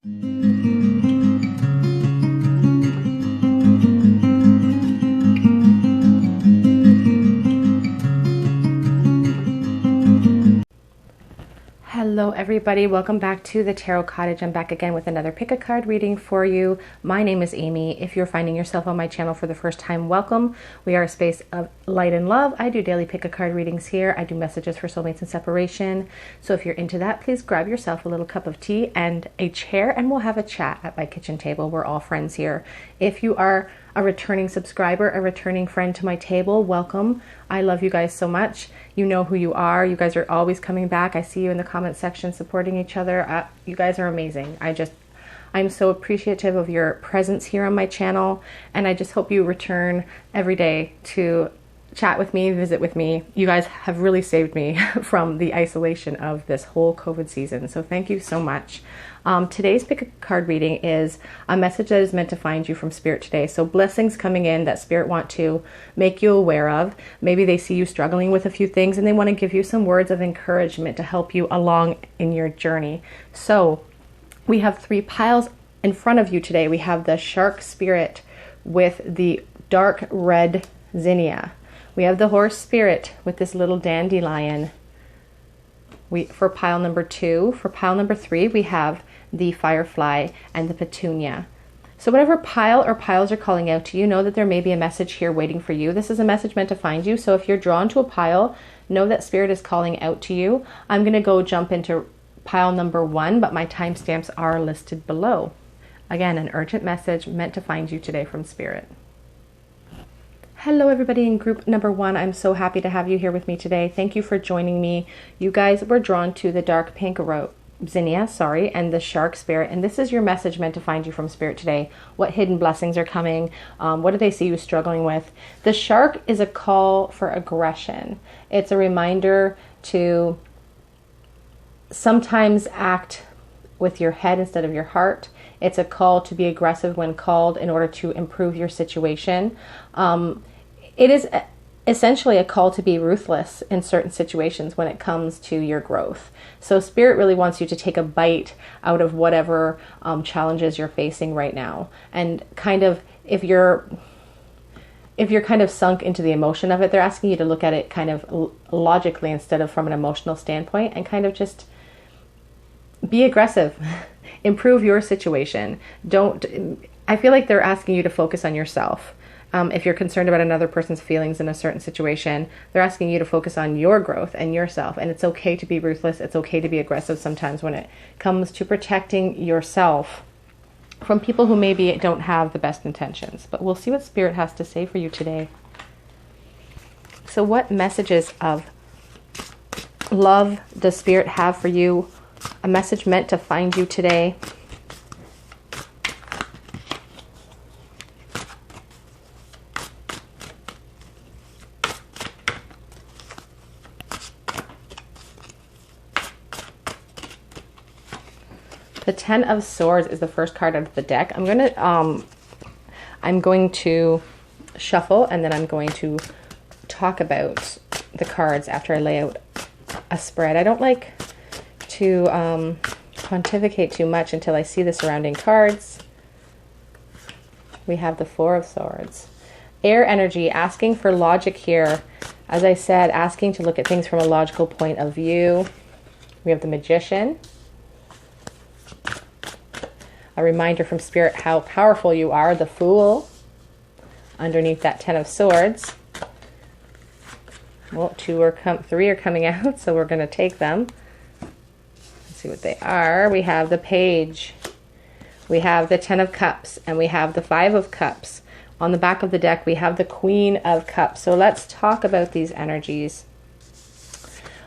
Hello everybody, welcome back to the Tarot Cottage. I'm back again with another pick a card reading for you. My name is Amy. If you're finding yourself on my channel for the first time, welcome. We are a space of light and love. I do daily pick a card readings here. I do messages for soulmates and separation. So if you're into that, please grab yourself a little cup of tea and a chair and we'll have a chat at my kitchen table. We're all friends here. If you are a returning subscriber, a returning friend to my table, welcome. I love you guys so much. You know who you are. You guys are always coming back. I see you in the comment section supporting each other. You guys are amazing. I'm so appreciative of your presence here on my channel, and I just hope you return every day to chat with me, visit with me. You guys have really saved me from the isolation of this whole COVID season, so thank you so much. Today's pick a card reading is a message that is meant to find you from Spirit today. So blessings coming in that Spirit want to make you aware of. Maybe they see you struggling with a few things and they want to give you some words of encouragement to help you along in your journey. So we have three piles in front of you today. We have the Shark Spirit with the dark red zinnia. We have the Horse Spirit with this little dandelion. For pile number 2. For pile number 3, we have the Firefly and the Petunia. So whatever pile or piles are calling out to you, know that there may be a message here waiting for you. This is a message meant to find you. So if you're drawn to a pile, know that Spirit is calling out to you. I'm going to go jump into pile number 1, but my timestamps are listed below. Again, an urgent message meant to find you today from Spirit. Hello everybody in group number 1. I'm so happy to have you here with me today. Thank you for joining me. You guys were drawn to the dark pink zinnia, and the Shark Spirit, and this is your message meant to find you from Spirit today. What hidden blessings are coming? What do they see you struggling with? The shark is a call for aggression. It's a reminder to sometimes act with your head instead of your heart. It's a call to be aggressive when called in order to improve your situation. It is essentially a call to be ruthless in certain situations when it comes to your growth. So Spirit really wants you to take a bite out of whatever challenges you're facing right now. And kind of, if you're kind of sunk into the emotion of it, they're asking you to look at it kind of logically instead of from an emotional standpoint, and kind of just be aggressive. Improve your situation. I feel like they're asking you to focus on yourself. If you're concerned about another person's feelings in a certain situation, they're asking you to focus on your growth and yourself. And it's okay to be ruthless. It's okay to be aggressive sometimes when it comes to protecting yourself from people who maybe don't have the best intentions. But we'll see what Spirit has to say for you today. So what messages of love does Spirit have for you? A message meant to find you today. The Ten of Swords is the first card out of the deck. I'm going to shuffle, and then I'm going to talk about the cards after I lay out a spread. I don't like to pontificate too much until I see the surrounding cards. We have the Four of Swords. Air energy, asking for logic here. As I said, asking to look at things from a logical point of view. We have the Magician. A reminder from Spirit how powerful you are, the Fool, underneath that Ten of Swords. Well, 3 are coming out, so we're going to take them. Let's see what they are. We have the Page. We have the Ten of Cups, and we have the Five of Cups. On the back of the deck, we have the Queen of Cups. So let's talk about these energies.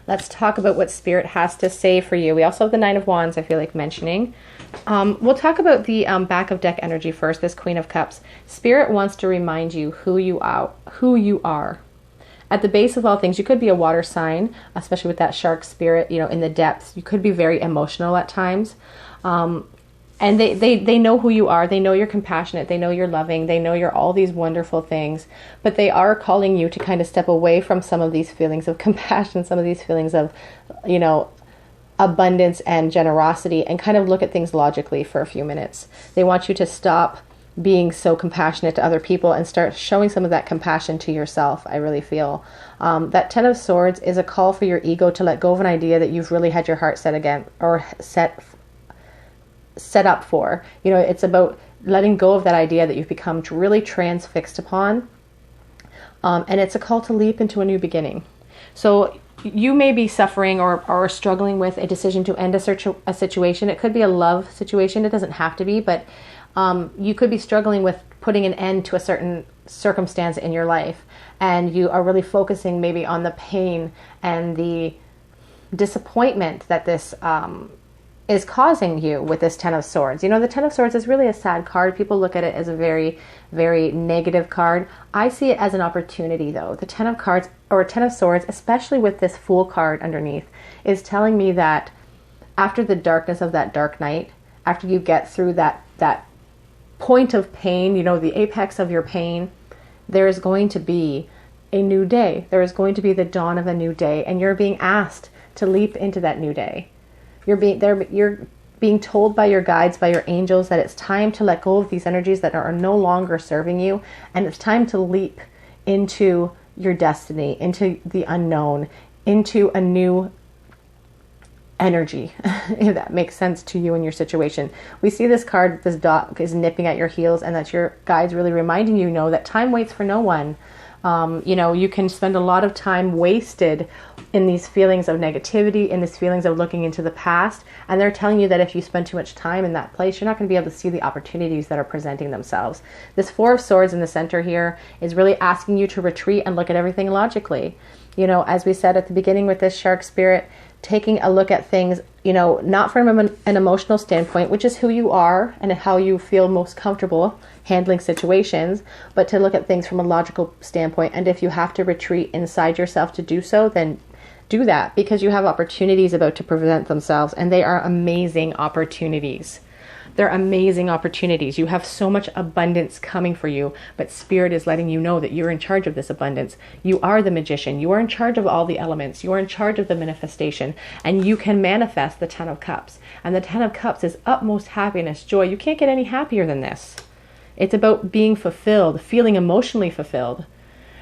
Let's talk about what Spirit has to say for you. We also have the Nine of Wands, I feel like mentioning. We'll talk about the back of deck energy first, this Queen of Cups. Spirit wants to remind you who you are. At the base of all things, you could be a water sign, especially with that Shark Spirit, in the depths. You could be very emotional at times. And they know who you are. They know you're compassionate. They know you're loving. They know you're all these wonderful things. But they are calling you to kind of step away from some of these feelings of compassion, some of these feelings of, abundance and generosity and kind of look at things logically for a few minutes. They want you to stop being so compassionate to other people and start showing some of that compassion to yourself, I really feel. That Ten of Swords is a call for your ego to let go of an idea that you've really had your heart set again, or set up for. You know, it's about letting go of that idea that you've become really transfixed upon. And it's a call to leap into a new beginning. So you may be suffering or struggling with a decision to end a situation. It could be a love situation. It doesn't have to be, but you could be struggling with putting an end to a certain circumstance in your life, and you are really focusing maybe on the pain and the disappointment that this is causing you with this Ten of Swords. You know, the Ten of Swords is really a sad card. People look at it as a very, very negative card. I see it as an opportunity, though. The Ten of Cards, or Ten of Swords, especially with this Fool card underneath, is telling me that after the darkness of that dark night, after you get through that point of pain, you know, the apex of your pain, there is going to be a new day. There is going to be the dawn of a new day, and you're being asked to leap into that new day. You're being told by your guides, by your angels, that it's time to let go of these energies that are no longer serving you, and it's time to leap into your destiny, into the unknown, into a new energy, if that makes sense to you and your situation. We see this card, this dot is nipping at your heels, and that's your guides really reminding you, that time waits for no one. You can spend a lot of time wasted in these feelings of negativity, in these feelings of looking into the past, and they're telling you that if you spend too much time in that place, you're not going to be able to see the opportunities that are presenting themselves. This Four of Swords in the center here is really asking you to retreat and look at everything logically. As we said at the beginning with this shark spirit, taking a look at things, not from an emotional standpoint, which is who you are and how you feel most comfortable handling situations, but to look at things from a logical standpoint. And if you have to retreat inside yourself to do so, then do that, because you have opportunities about to present themselves, and they are amazing opportunities. They're amazing opportunities. You have so much abundance coming for you, but Spirit is letting you know that you're in charge of this abundance. You are the magician. You are in charge of all the elements. You are in charge of the manifestation, and you can manifest the Ten of Cups. And the Ten of Cups is utmost happiness, joy. You can't get any happier than this. It's about being fulfilled, feeling emotionally fulfilled.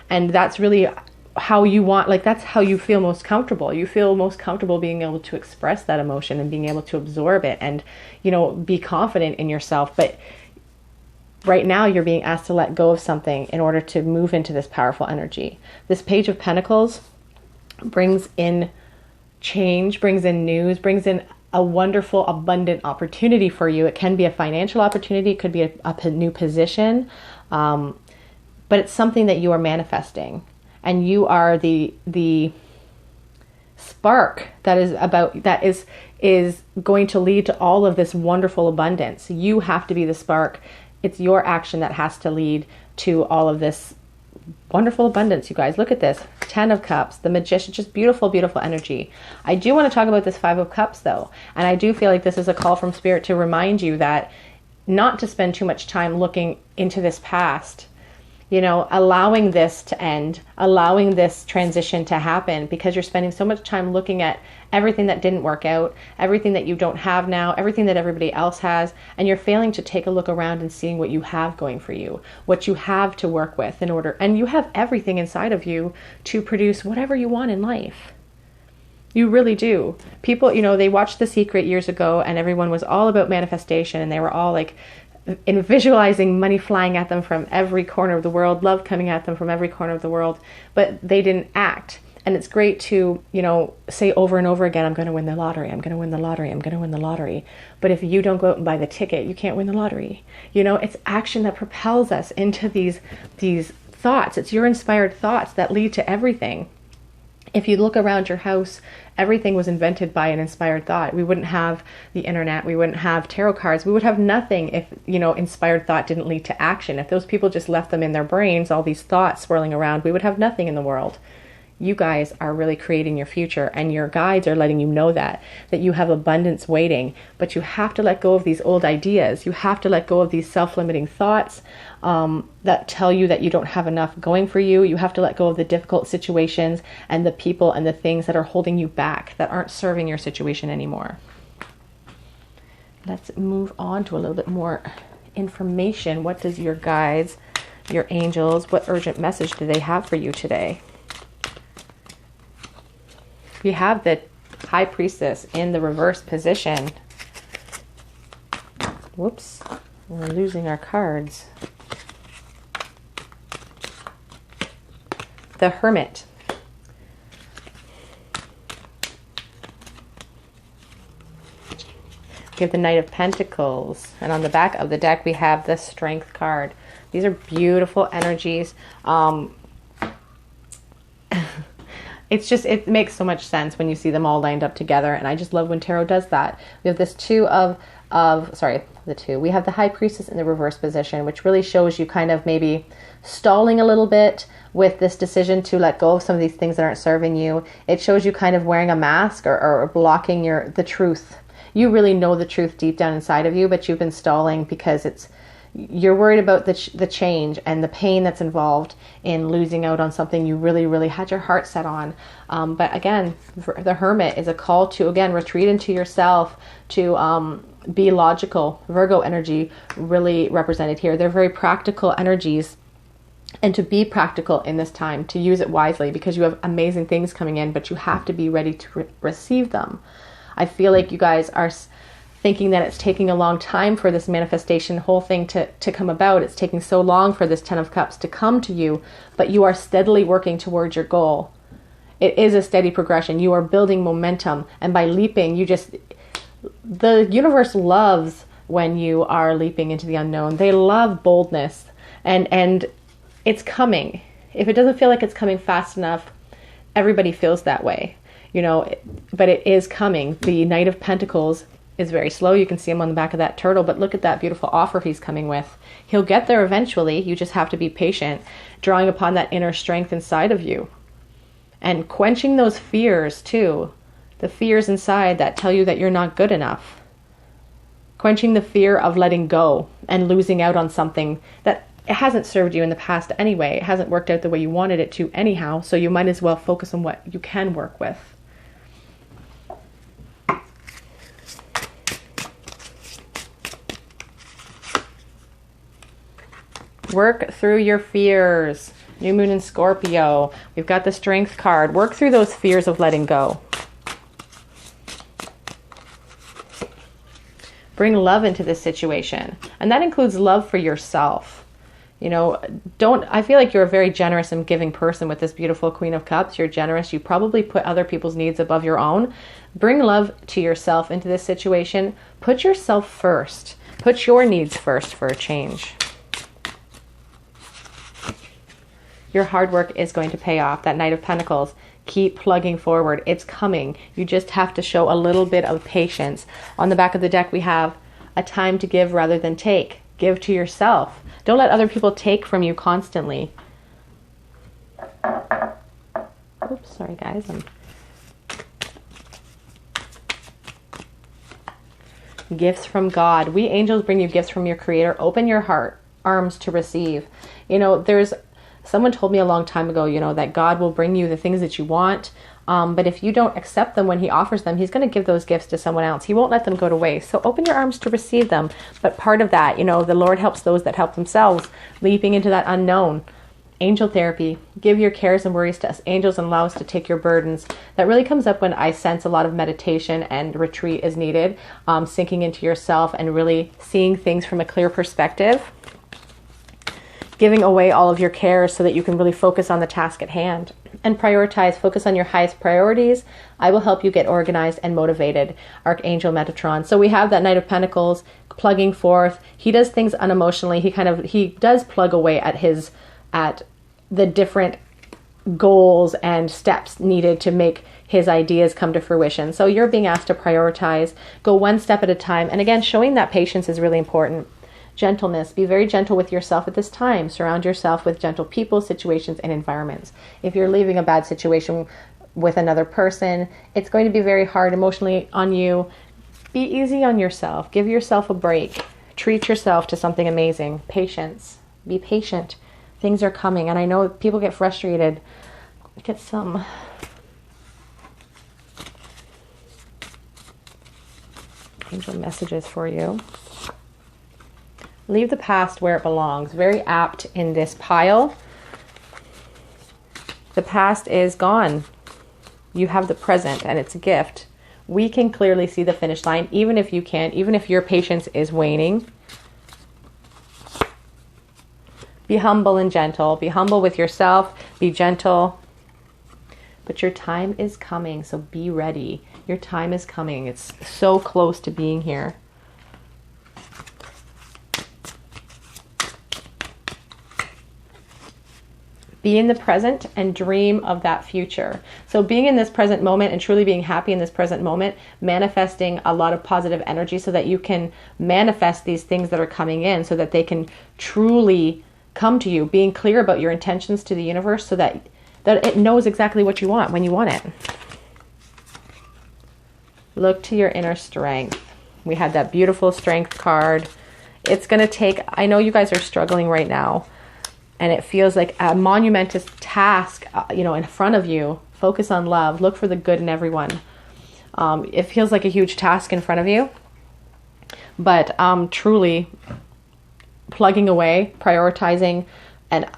And that's really how you want, that's how you feel most comfortable. You feel most comfortable being able to express that emotion and being able to absorb it and, be confident in yourself. But right now you're being asked to let go of something in order to move into this powerful energy. This Page of Pentacles brings in change, brings in news, brings in a wonderful, abundant opportunity for you. It can be a financial opportunity. It could be a new position. But it's something that you are manifesting. And you are the spark that is going to lead to all of this wonderful abundance. You have to be the spark. It's your action that has to lead to all of this wonderful abundance, you guys. Look at this. Ten of Cups, the Magician, just beautiful, beautiful energy. I do want to talk about this Five of Cups, though. And I do feel like this is a call from Spirit to remind you that not to spend too much time looking into this past, allowing this to end, allowing this transition to happen, because you're spending so much time looking at everything that didn't work out, everything that you don't have now, everything that everybody else has, and you're failing to take a look around and seeing what you have going for you, what you have to work with and you have everything inside of you to produce whatever you want in life. You really do. People, they watched The Secret years ago, and everyone was all about manifestation, and they were all in visualizing money flying at them from every corner of the world, love coming at them from every corner of the world, but they didn't act. And it's great to, say over and over again, I'm going to win the lottery, I'm going to win the lottery, I'm going to win the lottery. But if you don't go out and buy the ticket, you can't win the lottery. It's action that propels us into these thoughts. It's your inspired thoughts that lead to everything. If you look around your house, everything was invented by an inspired thought. We wouldn't have the internet. We wouldn't have tarot cards. We would have nothing if, inspired thought didn't lead to action. If those people just left them in their brains, all these thoughts swirling around, we would have nothing in the world. You guys are really creating your future, and your guides are letting you know that you have abundance waiting. But you have to let go of these old ideas. You have to let go of these self-limiting thoughts that tell you that you don't have enough going for you. You have to let go of the difficult situations and the people and the things that are holding you back, that aren't serving your situation anymore. Let's move on to a little bit more information. What does your guides, your angels, what urgent message do they have for you today? We have the High Priestess in the reverse position. Whoops, we're losing our cards. The Hermit. We have the Knight of Pentacles. And on the back of the deck, we have the Strength card. These are beautiful energies. It makes so much sense when you see them all lined up together. And I just love when tarot does that. We have this we have the High Priestess in the reverse position, which really shows you kind of maybe stalling a little bit with this decision to let go of some of these things that aren't serving you. It shows you kind of wearing a mask or blocking the truth. You really know the truth deep down inside of you, but you've been stalling because you're worried about the change and the pain that's involved in losing out on something you really, really had your heart set on. But again, the Hermit is a call to, again, retreat into yourself, to be logical. Virgo energy really represented here. They're very practical energies. And to be practical in this time, to use it wisely, because you have amazing things coming in, but you have to be ready to receive them. I feel like you guys are thinking that it's taking a long time for this manifestation whole thing to come about. It's taking so long for this Ten of Cups to come to you, but you are steadily working towards your goal. It is a steady progression. You are building momentum, and by leaping, the universe loves when you are leaping into the unknown. They love boldness, and it's coming. If it doesn't feel like it's coming fast enough, everybody feels that way, but it is coming. The Knight of Pentacles is very slow. You can see him on the back of that turtle, but look at that beautiful offer he's coming with. He'll get there eventually. You just have to be patient, drawing upon that inner strength inside of you and quenching those fears too. The fears inside that tell you that you're not good enough. Quenching the fear of letting go and losing out on something that it hasn't served you in the past anyway. It hasn't worked out the way you wanted it to anyhow, so you might as well focus on what you can work with. Work through your fears. New Moon in Scorpio. We've got the Strength card. Work through those fears of letting go. Bring love into this situation. And that includes love for yourself. I feel like you're a very generous and giving person with this beautiful Queen of Cups. You're generous. You probably put other people's needs above your own. Bring love to yourself into this situation. Put yourself first. Put your needs first for a change. Your hard work is going to pay off. That Knight of Pentacles. Keep plugging forward. It's coming. You just have to show a little bit of patience. On the back of the deck, we have a time to give rather than take. Give to yourself. Don't let other people take from you constantly. Oops, sorry guys. Gifts from God. We angels bring you gifts from your Creator. Open your heart, arms to receive. Someone told me a long time ago, that God will bring you the things that you want. But if you don't accept them when he offers them, he's going to give those gifts to someone else. He won't let them go to waste. So open your arms to receive them. But part of that, the Lord helps those that help themselves, leaping into that unknown. Angel therapy. Give your cares and worries to us angels and allow us to take your burdens. That really comes up when I sense a lot of meditation and retreat is needed. Sinking into yourself and really seeing things from a clear perspective. Giving away all of your cares so that you can really focus on the task at hand and prioritize. Focus on your highest priorities. I will help you get organized and motivated. Archangel Metatron. So we have that Knight of Pentacles plugging forth. He does things unemotionally. He does plug away at the different goals and steps needed to make his ideas come to fruition. So you're being asked to prioritize, go one step at a time. And again, showing that patience is really important. Gentleness. Be very gentle with yourself at this time. Surround yourself with gentle people, situations, and environments. If you're leaving a bad situation with another person, it's going to be very hard emotionally on you. Be easy on yourself. Give yourself a break. Treat yourself to something amazing. Patience. Be patient. Things are coming. And I know people get frustrated. Get some angel messages for you. Leave the past where it belongs. Very apt in this pile. The past is gone. You have the present, and it's a gift. We can clearly see the finish line, even if you can't, even if your patience is waning. Be humble and gentle. Be humble with yourself. Be gentle. But your time is coming, so be ready. Your time is coming. It's so close to being here. Be in the present and dream of that future. So being in this present moment and truly being happy in this present moment, manifesting a lot of positive energy so that you can manifest these things that are coming in so that they can truly come to you. Being clear about your intentions to the universe so that it knows exactly what you want when you want it. Look to your inner strength. We had that beautiful strength card. It's going to take, I know you guys are struggling right now, and it feels like a monumentous task, in front of you. Focus on love. Look for the good in everyone. It feels like a huge task in front of you, but truly plugging away, prioritizing. And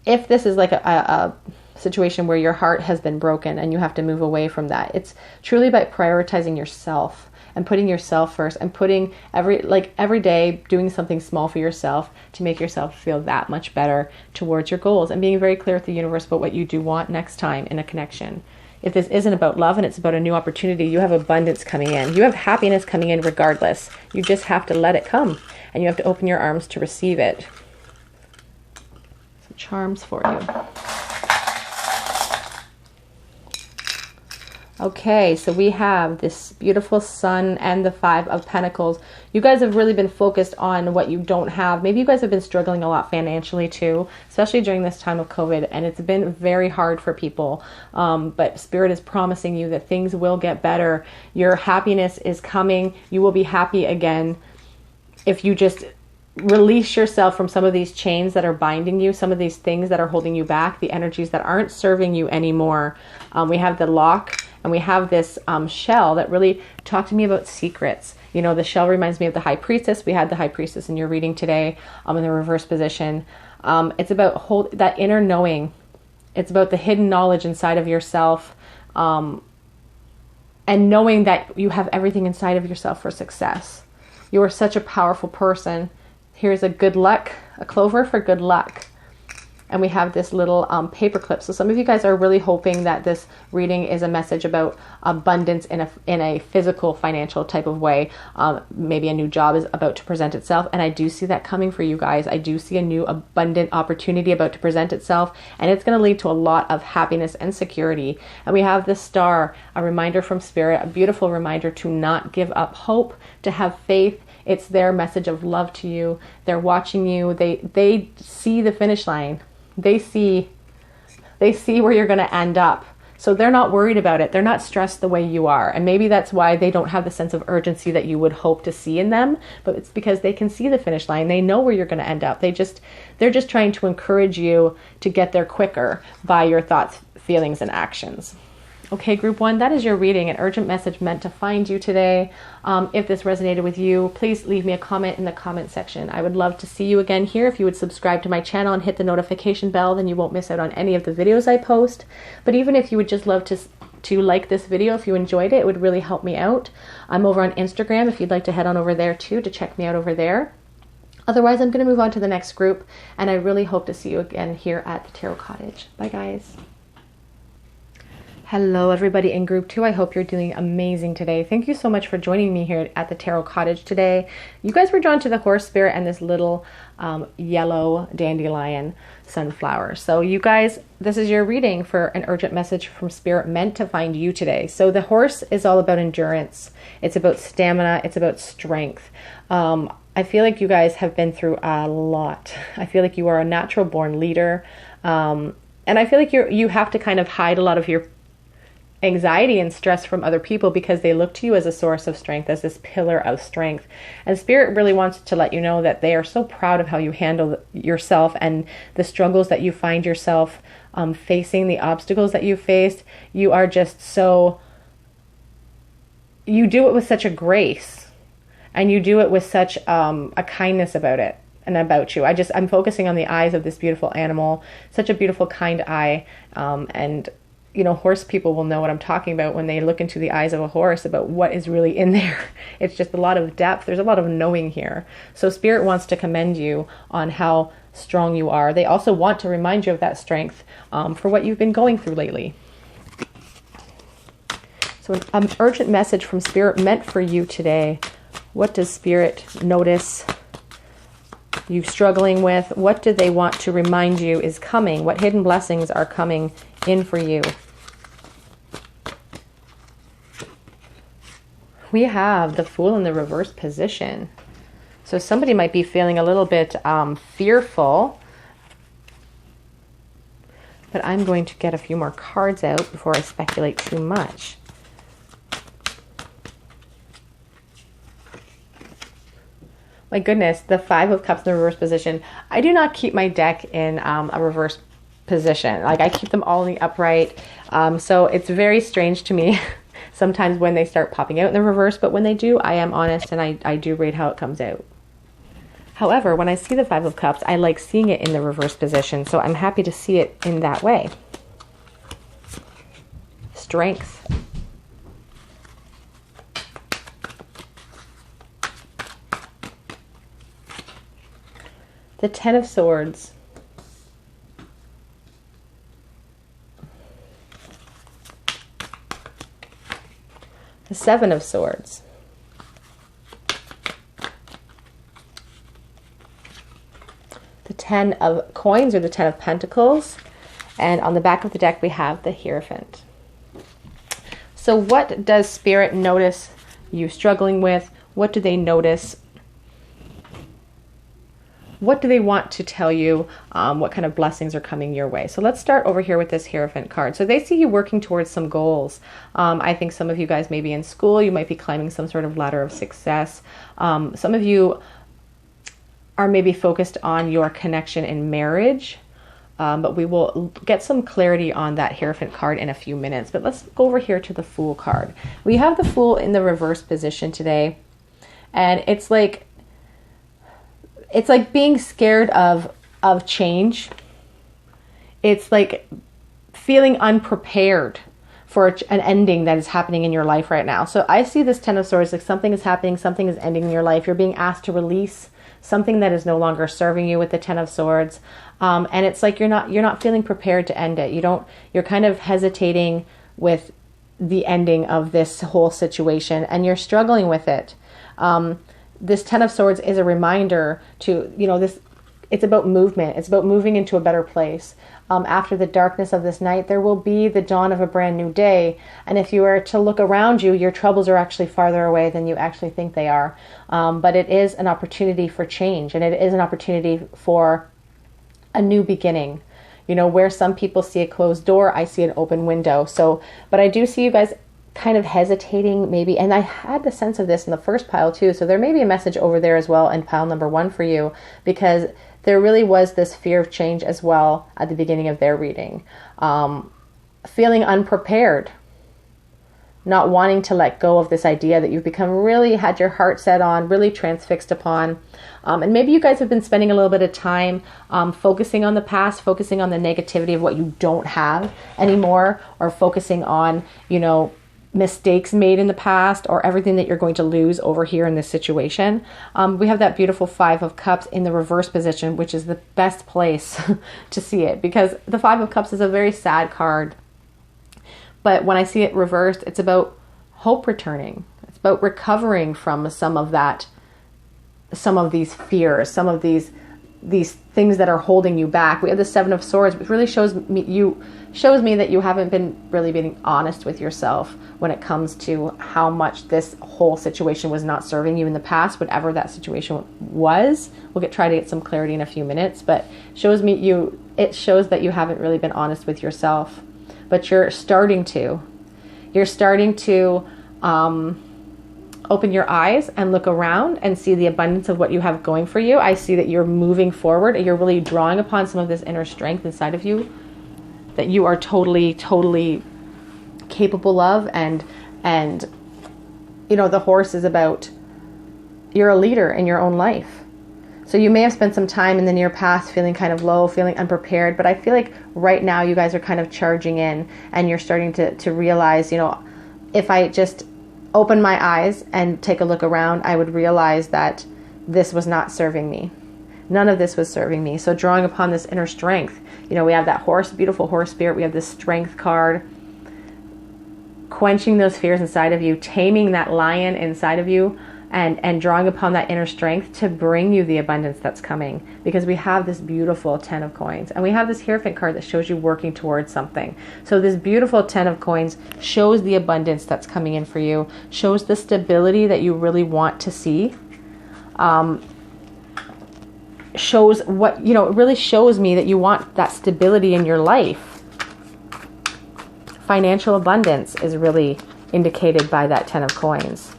if this is like a situation where your heart has been broken and you have to move away from that, it's truly by prioritizing yourself and putting yourself first and putting every day doing something small for yourself to make yourself feel that much better towards your goals, and being very clear with the universe about what you do want next time in a connection. If this isn't about love and it's about a new opportunity, you have abundance coming in. You have happiness coming in regardless. You just have to let it come, and you have to open your arms to receive it. Some charms for you. Okay, so we have this beautiful Sun and the Five of Pentacles. You guys have really been focused on what you don't have. Maybe you guys have been struggling a lot financially too, especially during this time of COVID, and it's been very hard for people. But Spirit is promising you that things will get better. Your happiness is coming. You will be happy again if you just release yourself from some of these chains that are binding you, some of these things that are holding you back, the energies that aren't serving you anymore. We have the Lock. And we have this shell that really talked to me about secrets. The shell reminds me of the High Priestess. We had the High Priestess in your reading today in the reverse position. It's about that inner knowing. It's about the hidden knowledge inside of yourself, and knowing that you have everything inside of yourself for success. You are such a powerful person. Here's a good luck, a clover for good luck. And we have this little paper clip. So some of you guys are really hoping that this reading is a message about abundance in a physical, financial type of way. Maybe a new job is about to present itself. And I do see that coming for you guys. I do see a new abundant opportunity about to present itself. And it's going to lead to a lot of happiness and security. And we have the Star, a reminder from Spirit, a beautiful reminder to not give up hope, to have faith. It's their message of love to you. They're watching you. They see the finish line. They see where you're going to end up. So they're not worried about it. They're not stressed the way you are. And maybe that's why they don't have the sense of urgency that you would hope to see in them. But it's because they can see the finish line. They know where you're going to end up. They're just trying to encourage you to get there quicker by your thoughts, feelings, and actions. Okay, group 1, that is your reading, an urgent message meant to find you today. If this resonated with you, please leave me a comment in the comment section. I would love to see you again here. If you would subscribe to my channel and hit the notification bell, then you won't miss out on any of the videos I post. But even if you would just love to like this video, if you enjoyed it, it would really help me out. I'm over on Instagram if you'd like to head on over there too to check me out over there. Otherwise, I'm going to move on to the next group, and I really hope to see you again here at the Tarot Cottage. Bye, guys. Hello, everybody in group 2. I hope you're doing amazing today. Thank you so much for joining me here at the Tarot Cottage today. You guys were drawn to the Horse Spirit and this little yellow dandelion sunflower. So you guys, this is your reading for an urgent message from Spirit meant to find you today. So the horse is all about endurance. It's about stamina. It's about strength. I feel like you guys have been through a lot. I feel like you are a natural born leader. And I feel like you have to kind of hide a lot of your anxiety and stress from other people because they look to you as a source of strength, as this pillar of strength. And Spirit really wants to let you know that they are so proud of how you handle yourself and the struggles that you find yourself facing, the obstacles that you faced. You are just so, you do it with such a grace. And you do it with such a kindness about it and about you. I'm focusing on the eyes of this beautiful animal, such a beautiful, kind eye. And, you know, horse people will know what I'm talking about when they look into the eyes of a horse about what is really in there. It's just a lot of depth. There's a lot of knowing here. So Spirit wants to commend you on how strong you are. They also want to remind you of that strength for what you've been going through lately. So an urgent message from Spirit meant for you today. What does Spirit notice you struggling with? What do they want to remind you is coming? What hidden blessings are coming in for you? We have the Fool in the reverse position. So somebody might be feeling a little bit fearful. But I'm going to get a few more cards out before I speculate too much. My goodness, the Five of Cups in the reverse position. I do not keep my deck in a reverse position. Like, I keep them all in the upright. So it's very strange to me sometimes when they start popping out in the reverse. But when they do, I am honest and I do read how it comes out. However, when I see the Five of Cups, I like seeing it in the reverse position. So I'm happy to see it in that way. Strength. The Ten of Swords. The Seven of Swords. The Ten of Coins, or the Ten of Pentacles. And on the back of the deck we have the Hierophant. So what does Spirit notice you struggling with? What do they notice? What do they want to tell you? What kind of blessings are coming your way? So let's start over here with this Hierophant card. So they see you working towards some goals. I think some of you guys may be in school. You might be climbing some sort of ladder of success. Some of you are maybe focused on your connection in marriage. But we will get some clarity on that Hierophant card in a few minutes. But let's go over here to the Fool card. We have the Fool in the reverse position today. And it's like being scared of change. It's like feeling unprepared for an ending that is happening in your life right now. So I see this Ten of Swords like something is happening, something is ending in your life. You're being asked to release something that is no longer serving you with the Ten of Swords. And it's like you're not feeling prepared to end it. You're kind of hesitating with the ending of this whole situation, and you're struggling with it. This Ten of Swords is a reminder to, it's about movement. It's about moving into a better place. After the darkness of this night, there will be the dawn of a brand new day. And if you were to look around you, your troubles are actually farther away than you actually think they are. But it is an opportunity for change, and it is an opportunity for a new beginning. Where some people see a closed door, I see an open window. But I do see you guys kind of hesitating maybe, and I had the sense of this in the first pile too, so there may be a message over there as well in pile number 1 for you, because there really was this fear of change as well at the beginning of their reading. Feeling unprepared, not wanting to let go of this idea that you've become really had your heart set on, really transfixed upon. And maybe you guys have been spending a little bit of time focusing on the past, focusing on the negativity of what you don't have anymore, or focusing on, mistakes made in the past, or everything that you're going to lose over here in this situation. We have that beautiful Five of Cups in the reverse position, which is the best place to see it, because the Five of Cups is a very sad card. But when I see it reversed, it's about hope returning. It's about recovering from some of these fears, some of these these things that are holding you back. We have the Seven of Swords, which really shows me that you haven't been really being honest with yourself when it comes to how much this whole situation was not serving you in the past, whatever that situation was. We'll try to get some clarity in a few minutes, but it shows that you haven't really been honest with yourself. But you're starting to open your eyes and look around and see the abundance of what you have going for you. I see that you're moving forward. You're really drawing upon some of this inner strength inside of you that you are totally capable of. And you know, the horse is about, you're a leader in your own life. So you may have spent some time in the near past feeling kind of low, feeling unprepared, but I feel like right now you guys are kind of charging in, and you're starting to realize, you know, if I just open my eyes and take a look around, I would realize that this was not serving me. None of this was serving me. So drawing upon this inner strength, you know, we have that horse, beautiful horse spirit. We have this strength card, quenching those fears inside of you, taming that lion inside of you, and drawing upon that inner strength to bring you the abundance that's coming. Because we have this beautiful 10 of coins, and we have this Hierophant card that shows you working towards something. So this beautiful 10 of coins shows the abundance that's coming in for you, shows the stability that you really want to see, shows what, you know, it really shows me that you want that stability in your life. Financial abundance is really indicated by that 10 of coins.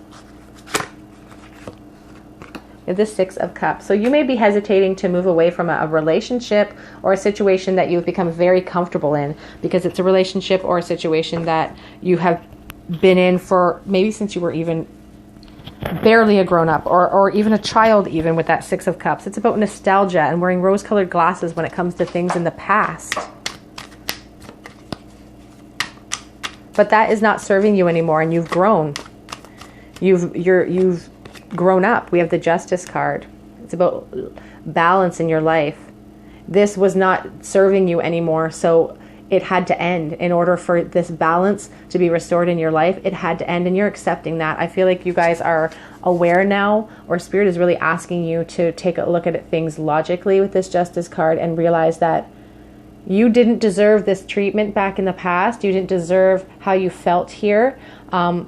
The 6 of Cups. So you may be hesitating to move away from a relationship or a situation that you've become very comfortable in, because it's a relationship or a situation that you have been in for maybe since you were even barely a grown-up, or even a child, even with that 6 of Cups. It's about nostalgia and wearing rose-colored glasses when it comes to things in the past. But that is not serving you anymore, and you've grown. You've grown up. We have the Justice card. It's about balance in your life. This was not serving you anymore, so it had to end. In order for this balance to be restored in your life, it had to end, and you're accepting that. I feel like you guys are aware now, or Spirit is really asking you to take a look at things logically with this Justice card and realize that you didn't deserve this treatment back in the past. You didn't deserve how you felt here, but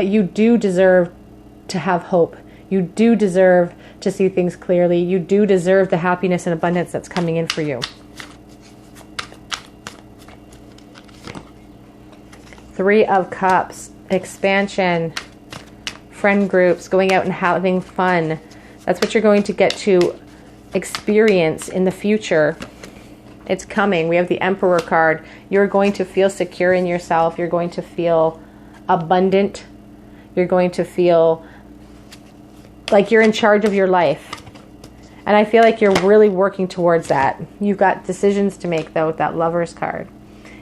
you do deserve to have hope. You do deserve to see things clearly. You do deserve the happiness and abundance that's coming in for you. 3 of Cups, expansion, friend groups, going out and having fun. That's what you're going to get to experience in the future. It's coming. We have the Emperor card. You're going to feel secure in yourself. You're going to feel abundant. You're going to feel like you're in charge of your life. And I feel like you're really working towards that. You've got decisions to make, though, with that Lovers card.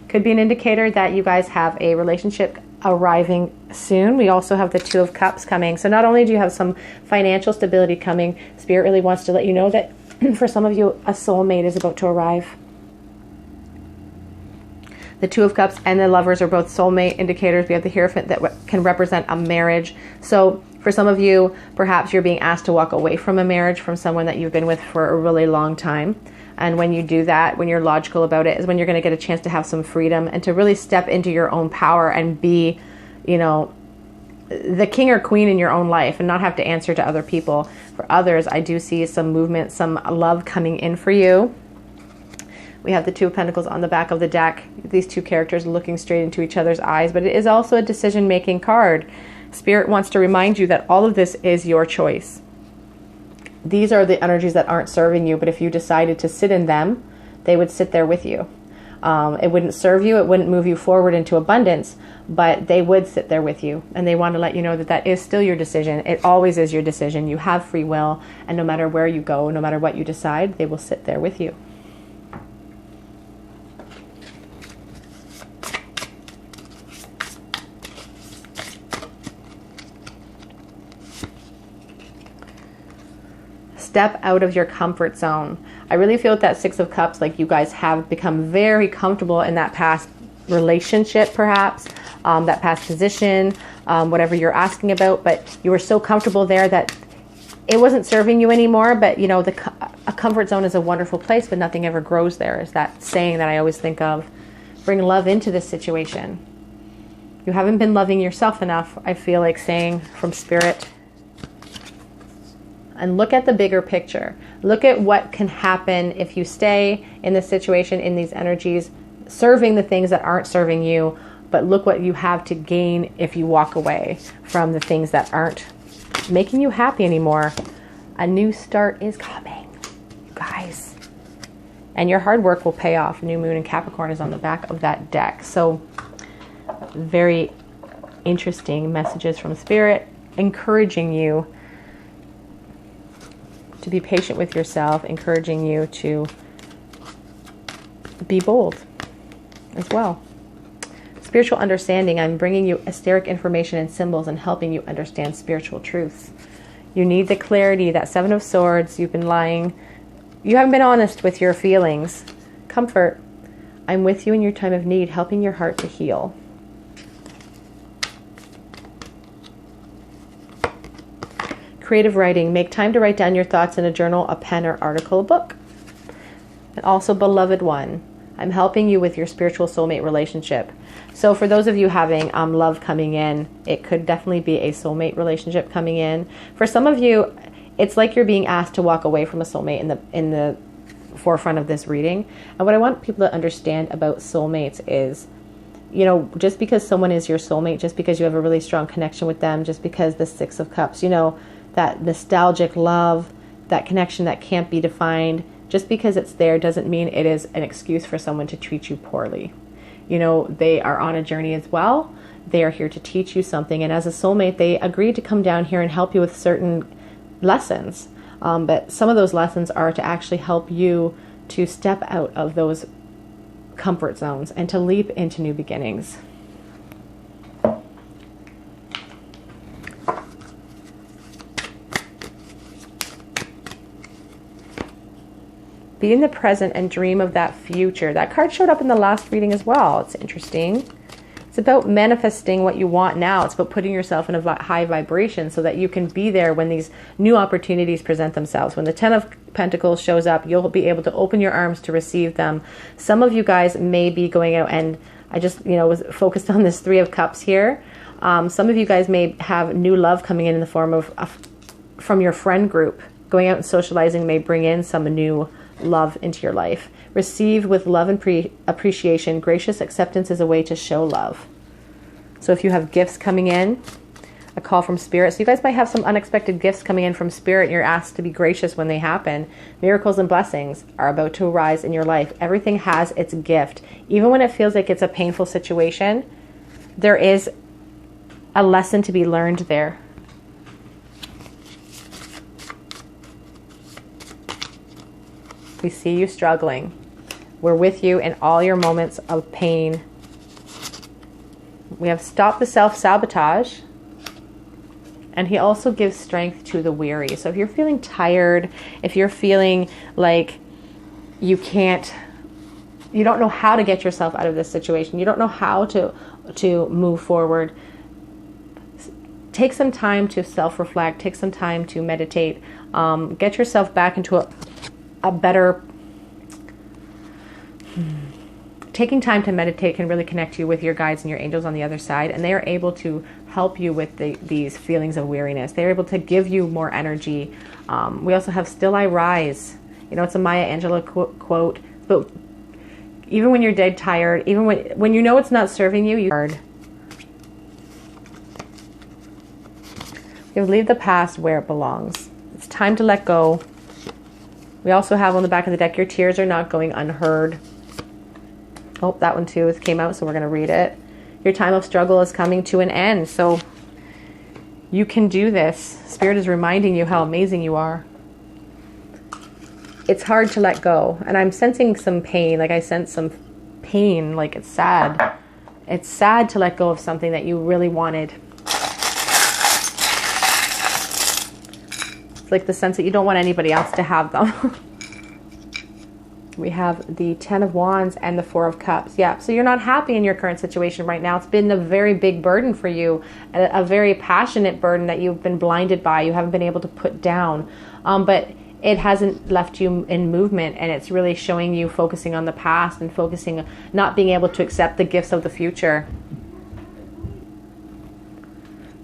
Could be an indicator that you guys have a relationship arriving soon. We also have the 2 of Cups coming. So not only do you have some financial stability coming, Spirit really wants to let you know that for some of you, a soulmate is about to arrive. The 2 of Cups and the Lovers are both soulmate indicators. We have the Hierophant that can represent a marriage. So for some of you, perhaps you're being asked to walk away from a marriage from someone that you've been with for a really long time. And when you do that, when you're logical about it, is when you're going to get a chance to have some freedom and to really step into your own power and be, you know, the king or queen in your own life and not have to answer to other people. For others, I do see some movement, some love coming in for you. We have the 2 of Pentacles on the back of the deck. These 2 characters looking straight into each other's eyes, but it is also a decision-making card. Spirit wants to remind you that all of this is your choice. These are the energies that aren't serving you, but if you decided to sit in them, they would sit there with you. It wouldn't serve you, it wouldn't move you forward into abundance, but they would sit there with you. And they want to let you know that that is still your decision. It always is your decision. You have free will, and no matter where you go, no matter what you decide, they will sit there with you. Step out of your comfort zone. I really feel with that 6 of Cups, like you guys have become very comfortable in that past relationship, perhaps, that past position, whatever you're asking about, but you were so comfortable there that it wasn't serving you anymore, but you know, a comfort zone is a wonderful place, but nothing ever grows there, is that saying that I always think of. Bring love into this situation. You haven't been loving yourself enough, I feel like saying from Spirit. And look at the bigger picture. Look at what can happen if you stay in this situation, in these energies, serving the things that aren't serving you, but look what you have to gain if you walk away from the things that aren't making you happy anymore. A new start is coming, you guys. And your hard work will pay off. New Moon and Capricorn is on the back of that deck. So very interesting messages from Spirit, encouraging you to be patient with yourself, encouraging you to be bold as well. Spiritual understanding. I'm bringing you esoteric information and symbols and helping you understand spiritual truths. You need the clarity. That Seven of Swords. You've been lying. You haven't been honest with your feelings. Comfort. I'm with you in your time of need, helping your heart to heal. Creative writing. Make time to write down your thoughts in a journal, a pen, or article, a book. And also, beloved one, I'm helping you with your spiritual soulmate relationship. So for those of you having love coming in, it could definitely be a soulmate relationship coming in. For some of you, it's like you're being asked to walk away from a soulmate in the forefront of this reading. And what I want people to understand about soulmates is, you know, just because someone is your soulmate, just because you have a really strong connection with them, just because the Six of Cups, you know, that nostalgic love, that connection that can't be defined, just because it's there doesn't mean it is an excuse for someone to treat you poorly. You know, they are on a journey as well. They are here to teach you something. And as a soulmate, they agreed to come down here and help you with certain lessons. But some of those lessons are to actually help you to step out of those comfort zones and to leap into new beginnings. Be in the present and dream of that future. That card showed up in the last reading as well. It's interesting. It's about manifesting what you want now. It's about putting yourself in a high vibration so that you can be there when these new opportunities present themselves. When the Ten of Pentacles shows up, you'll be able to open your arms to receive them. Some of you guys may be going out, and I just, you know, was focused on this Three of Cups here. Some of you guys may have new love coming in the form of from your friend group. Going out and socializing may bring in some new love into your life. Receive with love and appreciation. Gracious acceptance is a way to show love. So if you have gifts coming in, a call from Spirit. So you guys might have some unexpected gifts coming in from Spirit, and you're asked to be gracious when they happen. Miracles and blessings are about to arise in your life. Everything has its gift. Even when it feels like it's a painful situation, there is a lesson to be learned there. We see you struggling. We're with you in all your moments of pain. We have stopped the self-sabotage. And he also gives strength to the weary. So if you're feeling tired, if you're feeling like you don't know how to get yourself out of this situation, you don't know how to move forward, take some time to self-reflect, take some time to meditate, get yourself back into a better... Taking time to meditate can really connect you with your guides and your angels on the other side, and they are able to help you with these feelings of weariness. They're able to give you more energy. We also have Still I Rise. You know, it's a Maya Angelou quote, but even when you're dead tired, even when you know it's not serving you, you leave the past where it belongs. It's time to let go. We also have on the back of the deck, your tears are not going unheard. Oh, that one too came out, so we're going to read it. Your time of struggle is coming to an end, so you can do this. Spirit is reminding you how amazing you are. It's hard to let go, and I'm sensing some pain. Like I sense some pain, like it's sad. It's sad to let go of something that you really wanted. It's like the sense that you don't want anybody else to have them. We have the Ten of Wands and the Four of Cups. Yeah, so you're not happy in your current situation right now. It's been a very big burden for you, a very passionate burden that you've been blinded by. You haven't been able to put down, but it hasn't left you in movement, and it's really showing you focusing on the past and focusing, not being able to accept the gifts of the future.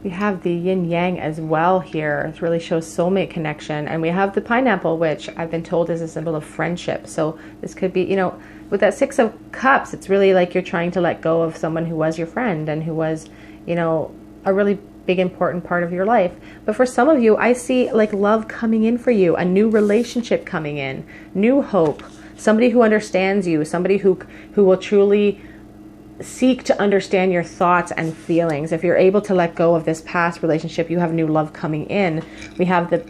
We have the yin yang as well here. It really shows soulmate connection. And we have the pineapple, which I've been told is a symbol of friendship. So this could be, you know, with that Six of Cups, it's really like you're trying to let go of someone who was your friend and who was, you know, a really big important part of your life. But for some of you, I see like love coming in for you, a new relationship coming in, new hope, somebody who understands you, somebody who will truly seek to understand your thoughts and feelings. If you're able to let go of this past relationship, you have new love coming in. We have the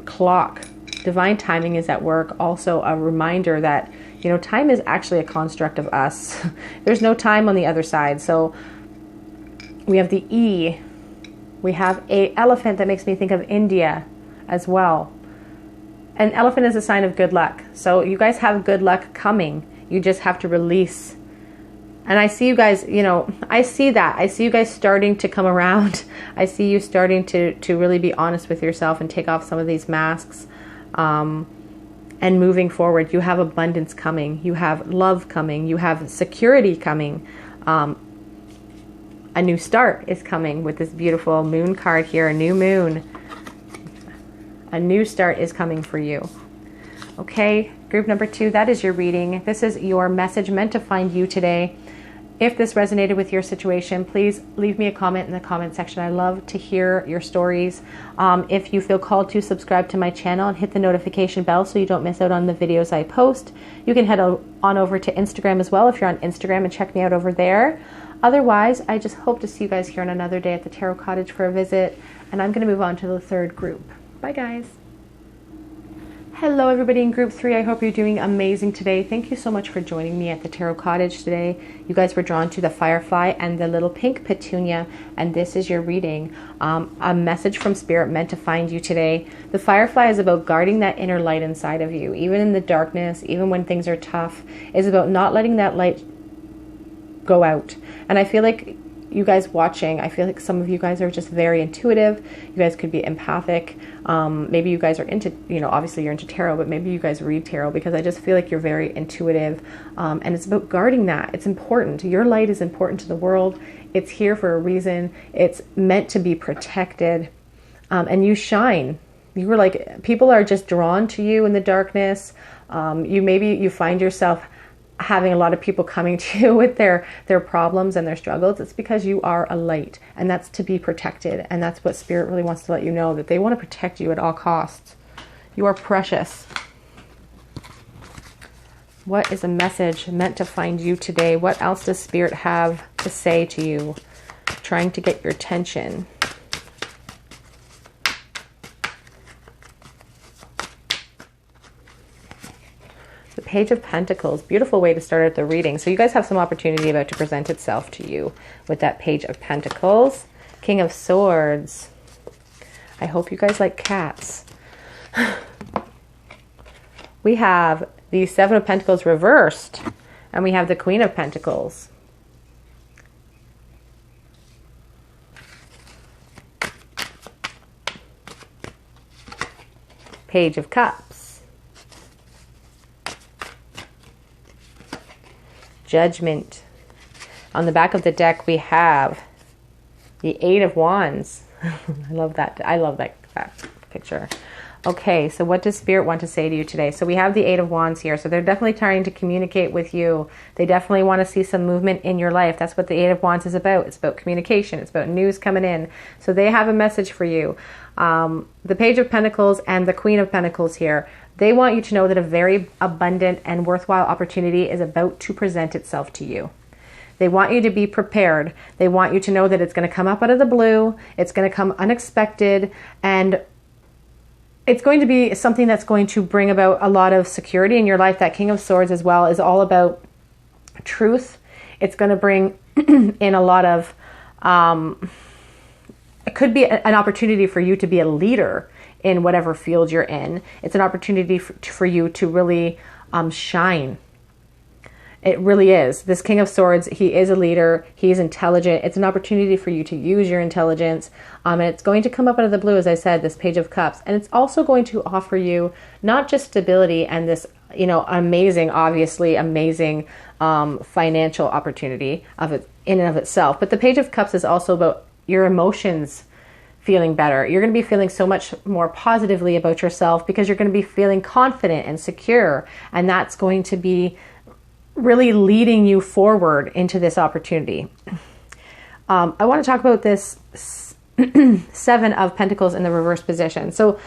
clock. Divine timing is at work. Also a reminder that, you know, time is actually a construct of us. There's no time on the other side. So we have the E. We have a elephant that makes me think of India as well. An elephant is a sign of good luck. So you guys have good luck coming. You just have to release. And I see you guys, you know, I see that. I see you guys starting to come around. I see you starting to really be honest with yourself and take off some of these masks. And moving forward, you have abundance coming. You have love coming. You have security coming. A new start is coming with this beautiful moon card here, a new moon. A new start is coming for you. Okay, group number 2, that is your reading. This is your message meant to find you today. If this resonated with your situation, please leave me a comment in the comment section. I love to hear your stories. If you feel called to, subscribe to my channel and hit the notification bell so you don't miss out on the videos I post. You can head on over to Instagram as well if you're on Instagram, and check me out over there. Otherwise, I just hope to see you guys here on another day at the Tarot Cottage for a visit. And I'm going to move on to the third group. Bye, guys. Hello everybody in group 3. I hope you're doing amazing today. Thank you so much for joining me at the Tarot Cottage today. You guys were drawn to the firefly and the little pink petunia, and this is your reading. A message from Spirit meant to find you today. The firefly is about guarding that inner light inside of you, even in the darkness, even when things are tough. It's about not letting that light go out. And I feel like you guys watching, I feel like some of you guys are just very intuitive. You guys could be empathic. Maybe you guys are into, you know, obviously you're into tarot, but maybe you guys read tarot, because I just feel like you're very intuitive. And it's about guarding that. It's important. Your light is important to the world. It's here for a reason. It's meant to be protected. And you shine. You were like, people are just drawn to you in the darkness. You find yourself having a lot of people coming to you with their problems and their struggles. It's because you are a light, and that's to be protected. And that's what Spirit really wants to let you know, that they want to protect you at all costs. You are precious. What is a message meant to find you today? What else does Spirit have to say to you? Trying to get your attention. Page of Pentacles, beautiful way to start out the reading. So you guys have some opportunity about to present itself to you with that Page of Pentacles. King of Swords. I hope you guys like cats. We have the Seven of Pentacles reversed, and we have the Queen of Pentacles. Page of Cups. Judgment. On the back of the deck, we have the Eight of Wands. I love that. I love that picture. Okay, so what does Spirit want to say to you today? So we have the Eight of Wands here. So they're definitely trying to communicate with you. They definitely want to see some movement in your life. That's what the Eight of Wands is about. It's about communication. It's about news coming in. So they have a message for you. The Page of Pentacles and the Queen of Pentacles here. They want you to know that a very abundant and worthwhile opportunity is about to present itself to you. They want you to be prepared. They want you to know that it's going to come up out of the blue. It's going to come unexpected, and it's going to be something that's going to bring about a lot of security in your life. That King of Swords as well is all about truth. It's going to bring in a lot of, it could be an opportunity for you to be a leader in whatever field you're in. It's an opportunity for you to really shine. It really is. This King of Swords, he is a leader. He's intelligent. It's an opportunity for you to use your intelligence. And it's going to come up out of the blue, as I said, this Page of Cups. And it's also going to offer you not just stability and this, you know, amazing, obviously amazing financial opportunity of it in and of itself. But the Page of Cups is also about your emotions feeling better. You're going to be feeling so much more positively about yourself because you're going to be feeling confident and secure. And that's going to be really leading you forward into this opportunity. I want to talk about this Seven of Pentacles in the reverse position. So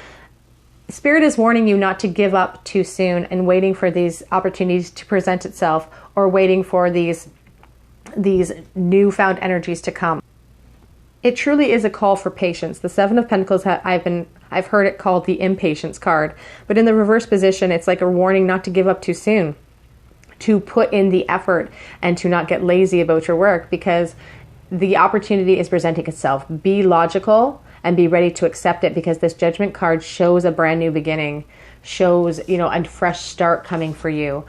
Spirit is warning you not to give up too soon and waiting for these opportunities to present itself, or waiting for these newfound energies to come. It truly is a call for patience. The Seven of Pentacles, I've heard it called the impatience card, but in the reverse position, it's like a warning not to give up too soon, to put in the effort and to not get lazy about your work, because the opportunity is presenting itself. Be logical and be ready to accept it, because this Judgment card shows a brand new beginning, shows, you know, a fresh start coming for you.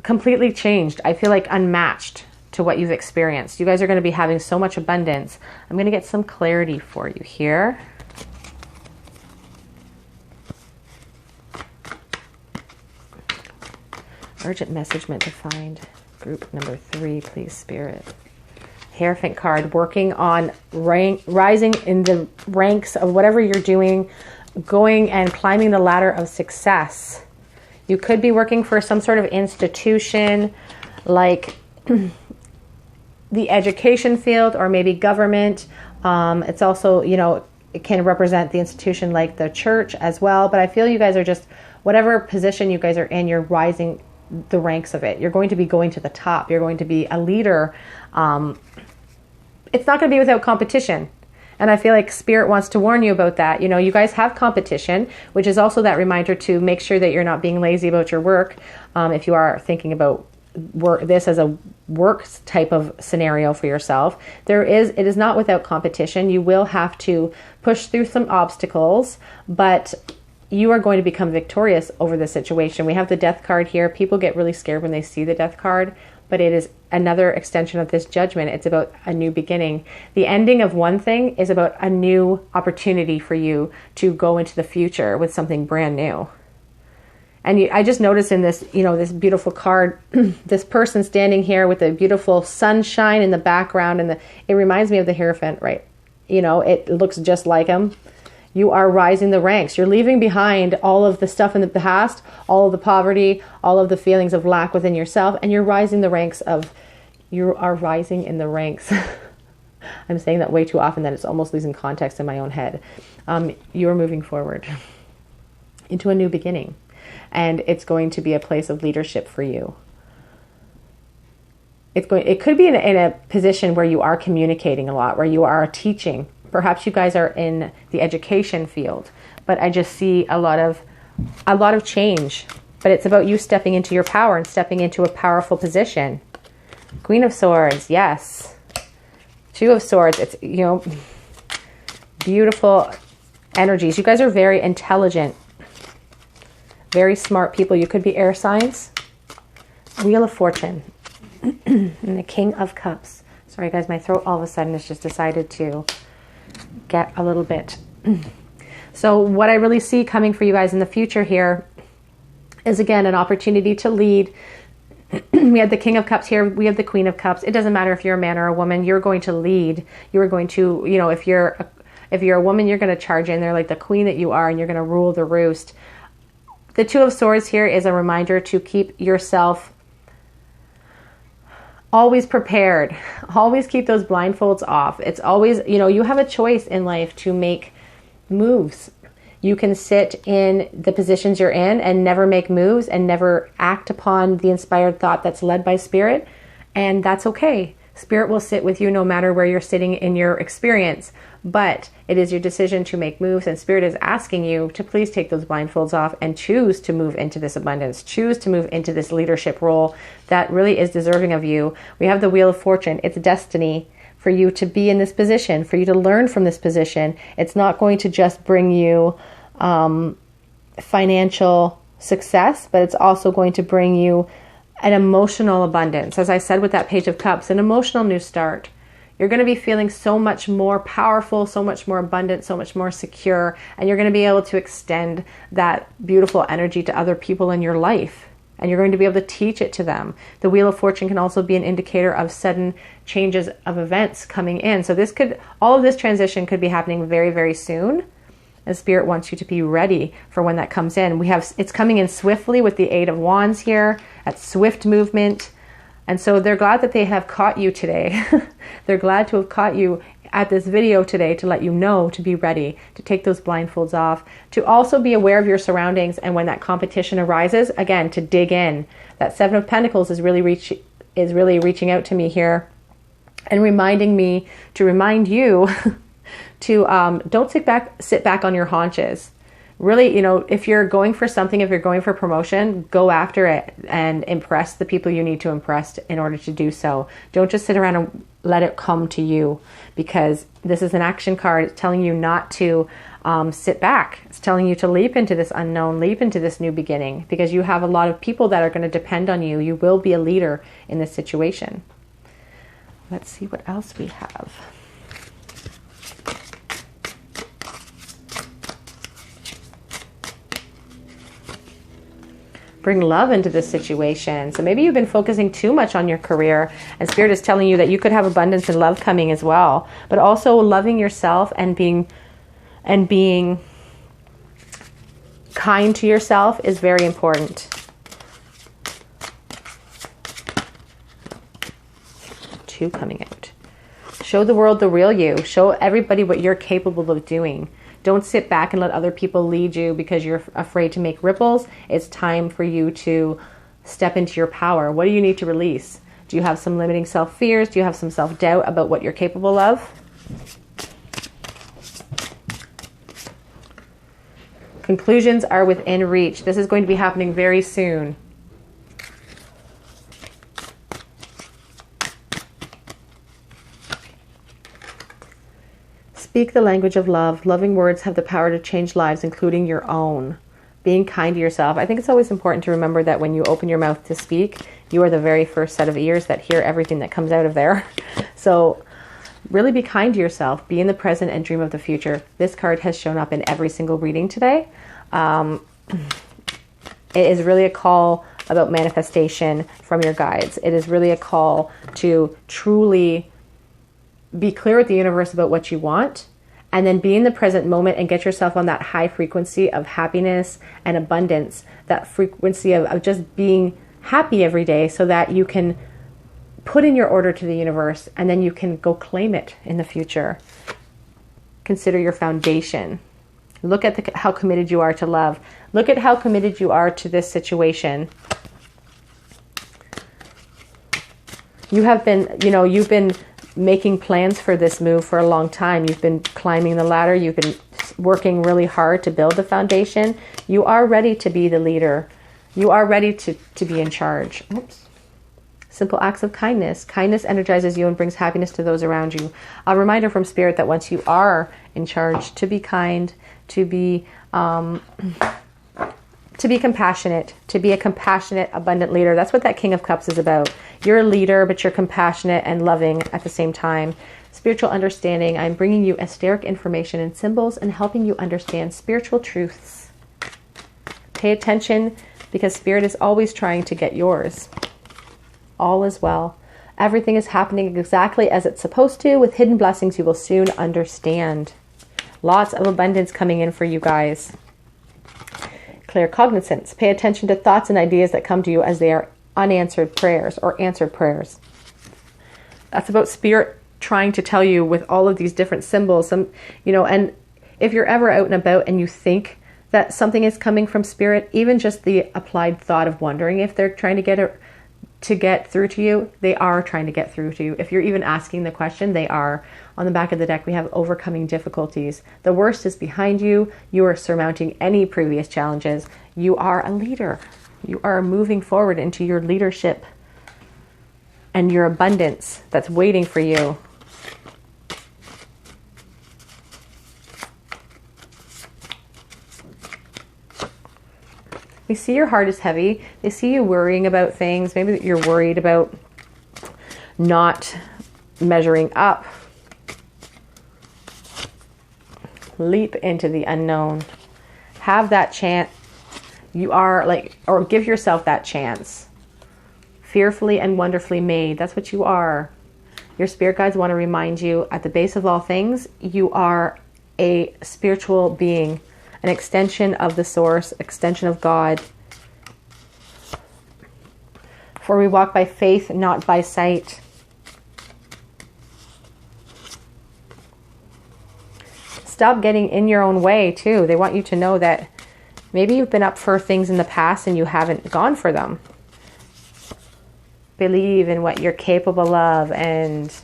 Completely changed. I feel like unmatched to what you've experienced. You guys are going to be having so much abundance. I'm going to get some clarity for you here. Urgent message meant to find. Group number 3, please, Spirit. Hierophant card, working on rising in the ranks of whatever you're doing, going and climbing the ladder of success. You could be working for some sort of institution like the education field, or maybe government. It's also, you know, it can represent the institution like the church as well. But I feel you guys are just, whatever position you guys are in, you're rising the ranks of it. You're going to be going to the top. You're going to be a leader. It's not going to be without competition. And I feel like Spirit wants to warn you about that. You know, you guys have competition, which is also that reminder to make sure that you're not being lazy about your work. If you are thinking about this as a work type of scenario for yourself, it is not without competition. You will have to push through some obstacles, but you are going to become victorious over the situation. We have the Death card here. People get really scared when they see the Death card, but it is another extension of this Judgment. It's about a new beginning. The ending of one thing is about a new opportunity for you to go into the future with something brand new. And I just noticed in this, you know, this beautiful card, this person standing here with a beautiful sunshine in the background, and it reminds me of the Hierophant, right? You know, it looks just like him. You are rising the ranks. You're leaving behind all of the stuff in the past, all of the poverty, all of the feelings of lack within yourself, and you're rising the ranks of, you are rising in the ranks. I'm saying that way too often that it's almost losing context in my own head. You are moving forward into a new beginning, and it's going to be a place of leadership for you. It could be in a position where you are communicating a lot, where you are teaching. Perhaps you guys are in the education field, but I just see a lot of change. But it's about you stepping into your power and stepping into a powerful position. Queen of Swords, yes. Two of Swords, it's, you know, beautiful energies. You guys are very intelligent, very smart people. You could be air signs. Wheel of Fortune and the King of Cups. Sorry guys, my throat all of a sudden has just decided to get a little bit. So what I really see coming for you guys in the future here is, again, an opportunity to lead. We have the King of Cups here. We have the Queen of Cups. It doesn't matter if you're a man or a woman. You're going to lead. You are going to, you know, if you're a woman, you're going to charge in there like the queen that you are, and you're going to rule the roost. The Two of Swords here is a reminder to keep yourself always prepared. Always keep those blindfolds off. It's always, you know, you have a choice in life to make moves. You can sit in the positions you're in and never make moves and never act upon the inspired thought that's led by Spirit. And that's okay. Spirit will sit with you no matter where you're sitting in your experience. But it is your decision to make moves, and Spirit is asking you to please take those blindfolds off and choose to move into this abundance. Choose to move into this leadership role that really is deserving of you. We have the Wheel of Fortune. It's destiny for you to be in this position, for you to learn from this position. It's not going to just bring you financial success, but it's also going to bring you an emotional abundance. As I said with that Page of Cups, an emotional new start. You're going to be feeling so much more powerful, so much more abundant, so much more secure, and you're going to be able to extend that beautiful energy to other people in your life, and you're going to be able to teach it to them. The Wheel of Fortune can also be an indicator of sudden changes of events coming in. So all of this transition could be happening very, very soon. And Spirit wants you to be ready for when that comes in. It's coming in swiftly with the Eight of Wands here, at swift movement. And so they're glad that they have caught you today. They're glad to have caught you at this video today to let you know to be ready, to take those blindfolds off, to also be aware of your surroundings. And when that competition arises, again, to dig in. That Seven of Pentacles is really reaching out to me here and reminding me to remind you to don't sit back on your haunches. Really, if you're going for something, if you're going for promotion, go after it and impress the people you need to impress in order to do so. Don't just sit around and let it come to you, because this is an action card. It's telling you not to sit back. It's telling you to leap into this unknown, leap into this new beginning, because you have a lot of people that are going to depend on you. You will be a leader in this situation. Let's see what else we have. Bring love into this situation. So maybe you've been focusing too much on your career, and Spirit is telling you that you could have abundance and love coming as well. But also loving yourself and being kind to yourself is very important. Two coming out. Show the world the real you. Show everybody what you're capable of doing. Don't sit back and let other people lead you because you're afraid to make ripples. It's time for you to step into your power. What do you need to release? Do you have some limiting self-fears? Do you have some self-doubt about what you're capable of? Conclusions are within reach. This is going to be happening very soon. Speak the language of love. Loving words have the power to change lives, including your own. Being kind to yourself. I think it's always important to remember that when you open your mouth to speak, you are the very first set of ears that hear everything that comes out of there. So really be kind to yourself. Be in the present and dream of the future. This card has shown up in every single reading today. It is really a call about manifestation from your guides. It is really a call to truly be clear with the universe about what you want, and then be in the present moment and get yourself on that high frequency of happiness and abundance, that frequency of just being happy every day, so that you can put in your order to the universe and then you can go claim it in the future. Consider your foundation. Look at how committed you are to love. Look at how committed you are to this situation. You have been, you've been making plans for this move for a long time. You've been climbing the ladder. You've been working really hard to build the foundation. You are ready to be the leader. You are ready to be in charge. Oops. Simple acts of kindness. Kindness energizes you and brings happiness to those around you. A reminder from Spirit that once you are in charge, to be kind, to be compassionate, to be a compassionate, abundant leader. That's what that King of Cups is about. You're a leader, but you're compassionate and loving at the same time. Spiritual understanding. I'm bringing you esoteric information and symbols and helping you understand spiritual truths. Pay attention, because Spirit is always trying to get yours. All is well. Everything is happening exactly as it's supposed to. With hidden blessings, you will soon understand. Lots of abundance coming in for you guys. Clear cognizance. Pay attention to thoughts and ideas that come to you as they are unanswered prayers or answered prayers. That's about Spirit trying to tell you with all of these different symbols. And if you're ever out and about and you think that something is coming from Spirit, even just the applied thought of wondering if they're trying to get through to you, they are trying to get through to you. If you're even asking the question, they are. On the back of the deck, we have overcoming difficulties. The worst is behind you. You are surmounting any previous challenges. You are a leader. You are moving forward into your leadership and your abundance that's waiting for you. We see your heart is heavy. They see you worrying about things. Maybe you're worried about not measuring up. Leap into the unknown. Have that chance. You are like, or give yourself that chance. Fearfully and wonderfully made. That's what you are. Your spirit guides want to remind you, at the base of all things, you are a spiritual being, an extension of the source, extension of God. For we walk by faith, not by sight. Stop getting in your own way too. They want you to know that maybe you've been up for things in the past and you haven't gone for them. Believe in what you're capable of, and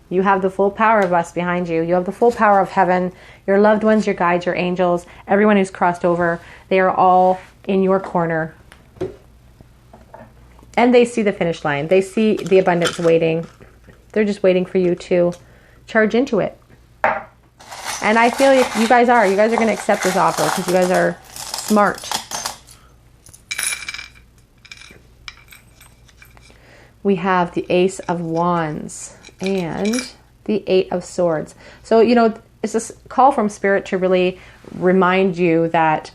you have the full power of us behind you. You have the full power of heaven, your loved ones, your guides, your angels, everyone who's crossed over. They are all in your corner. And they see the finish line. They see the abundance waiting. They're just waiting for you to charge into it. And I feel you guys are. You guys are going to accept this offer because you guys are smart. We have the Ace of Wands and the Eight of Swords. So, you know, it's a call from Spirit to really remind you that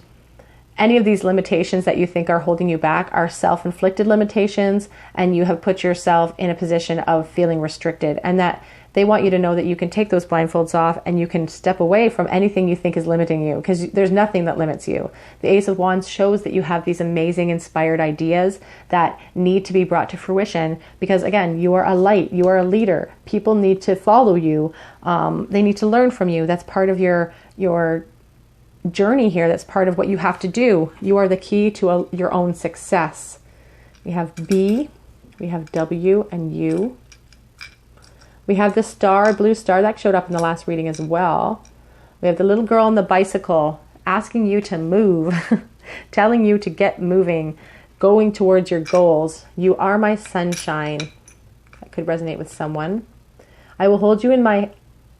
any of these limitations that you think are holding you back are self-inflicted limitations, and you have put yourself in a position of feeling restricted, and that they want you to know that you can take those blindfolds off and you can step away from anything you think is limiting you, because there's nothing that limits you. The Ace of Wands shows that you have these amazing inspired ideas that need to be brought to fruition, because again, you are a light, you are a leader. People need to follow you. They need to learn from you. That's part of your journey here. That's part of what you have to do. You are the key to your own success. We have B, we have W and U. We have the star, blue star, that showed up in the last reading as well. We have the little girl on the bicycle asking you to move, telling you to get moving, going towards your goals. You are my sunshine. That could resonate with someone. I will hold you in my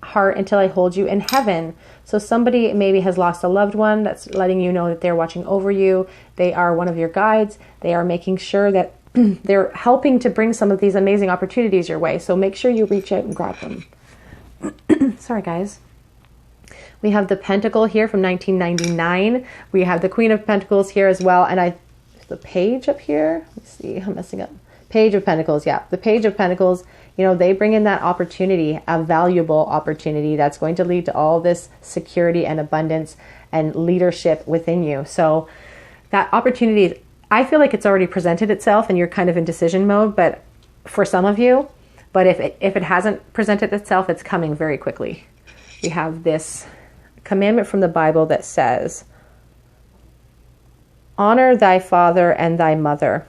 heart until I hold you in heaven. So somebody maybe has lost a loved one that's letting you know that they're watching over you. They are one of your guides. They are making sure that they're helping to bring some of these amazing opportunities your way. So make sure you reach out and grab them. Sorry, guys. We have the Pentacle here from 1999. We have the Queen of Pentacles here as well. And the Page up here. Let's see, I'm messing up. Page of Pentacles, yeah. The Page of Pentacles, you know, they bring in that opportunity, a valuable opportunity that's going to lead to all this security and abundance and leadership within you. So that opportunity, I feel like it's already presented itself and you're kind of in decision mode, but for some of you, but if it hasn't presented itself, it's coming very quickly. We have this commandment from the Bible that says, honor thy father and thy mother.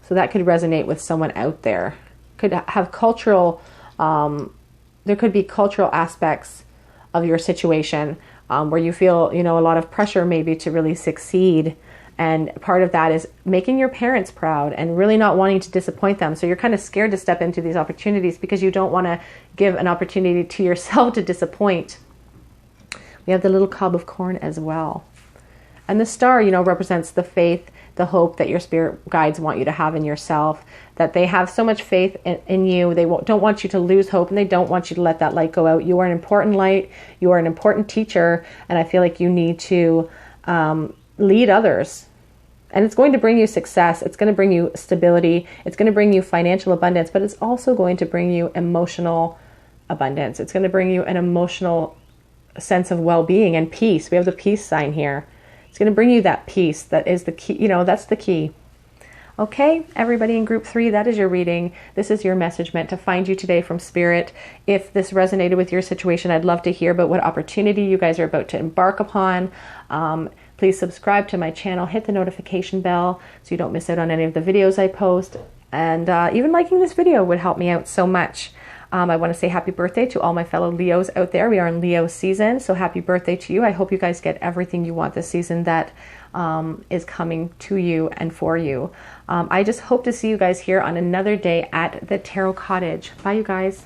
So that could resonate with someone out there. Could have cultural, there could be cultural aspects of your situation where you feel, you know, a lot of pressure maybe to really succeed. And part of that is making your parents proud and really not wanting to disappoint them. So you're kind of scared to step into these opportunities because you don't want to give an opportunity to yourself to disappoint. We have the little cob of corn as well. And the star, you know, represents the faith, the hope that your spirit guides want you to have in yourself, that they have so much faith in you. They don't want you to lose hope, and they don't want you to let that light go out. You are an important light. You are an important teacher. And I feel like you need to lead others. And it's going to bring you success. It's going to bring you stability. It's going to bring you financial abundance, but it's also going to bring you emotional abundance. It's going to bring you an emotional sense of well-being and peace. We have the peace sign here. It's going to bring you that peace. That is the key. You know, that's the key. Okay, everybody in group 3, that is your reading. This is your message meant to find you today from Spirit. If this resonated with your situation, I'd love to hear about what opportunity you guys are about to embark upon. Please subscribe to my channel, hit the notification bell so you don't miss out on any of the videos I post. And even liking this video would help me out so much. I want to say happy birthday to all my fellow Leos out there. We are in Leo season, so happy birthday to you. I hope you guys get everything you want this season that is coming to you and for you. I just hope to see you guys here on another day at the Tarot Cottage. Bye, you guys.